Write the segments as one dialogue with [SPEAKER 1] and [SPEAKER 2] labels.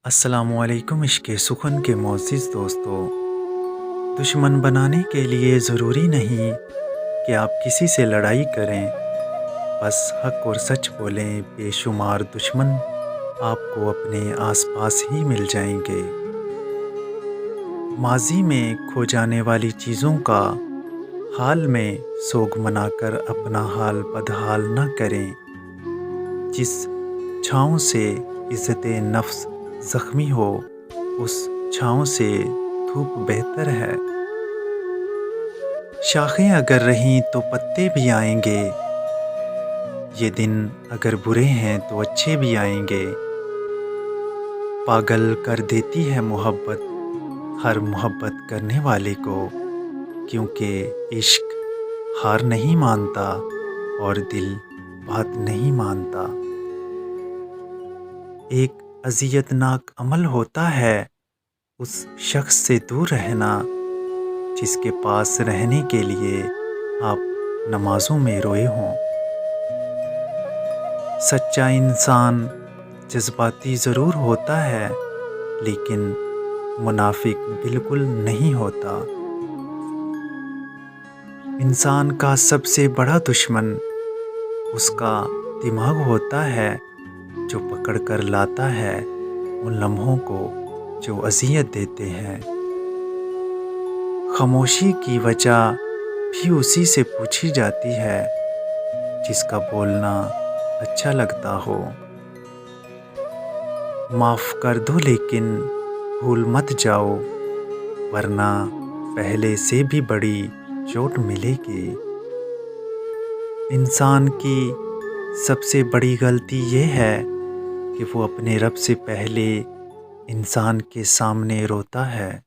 [SPEAKER 1] السلام علیکم عشق سخن کے معزز دوستو۔ دشمن بنانے کے لیے ضروری نہیں کہ آپ کسی سے لڑائی کریں، بس حق اور سچ بولیں، بے شمار دشمن آپ کو اپنے آس پاس ہی مل جائیں گے۔ ماضی میں کھو جانے والی چیزوں کا حال میں سوگ منا کر اپنا حال بدحال نہ کریں۔ جس چھاؤں سے عزت نفس زخمی ہو، اس چھاؤں سے دھوپ بہتر ہے۔ شاخیں اگر رہیں تو پتے بھی آئیں گے، یہ دن اگر برے ہیں تو اچھے بھی آئیں گے۔ پاگل کر دیتی ہے محبت ہر محبت کرنے والے کو، کیونکہ عشق ہار نہیں مانتا اور دل بات نہیں مانتا۔ ایک اذیت ناک عمل ہوتا ہے اس شخص سے دور رہنا جس کے پاس رہنے کے لیے آپ نمازوں میں روئے ہوں۔ سچا انسان جذباتی ضرور ہوتا ہے لیکن منافق بالکل نہیں ہوتا۔ انسان کا سب سے بڑا دشمن اس کا دماغ ہوتا ہے، جو پکڑ کر لاتا ہے ان لمحوں کو جو اذیت دیتے ہیں۔ خاموشی کی وجہ بھی اسی سے پوچھی جاتی ہے جس کا بولنا اچھا لگتا ہو۔ معاف کر دو لیکن بھول مت جاؤ، ورنہ پہلے سے بھی بڑی چوٹ ملے گی۔ انسان کی سب سے بڑی غلطی یہ ہے کہ وہ اپنے رب سے پہلے انسان کے سامنے روتا ہے۔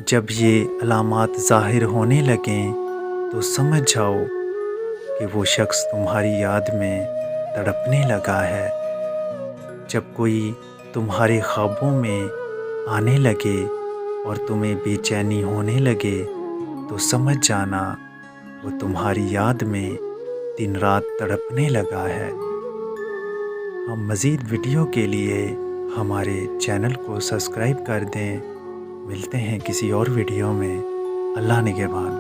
[SPEAKER 1] جب یہ علامات ظاہر ہونے لگیں تو سمجھ جاؤ کہ وہ شخص تمہاری یاد میں تڑپنے لگا ہے۔ جب کوئی تمہارے خوابوں میں آنے لگے اور تمہیں بے چینی ہونے لگے تو سمجھ جانا وہ تمہاری یاد میں دن رات تڑپنے لگا ہے۔ ہم مزید ویڈیو کے لیے ہمارے چینل کو سبسکرائب کر دیں۔ ملتے ہیں کسی اور ویڈیو میں۔ اللہ نگہبان۔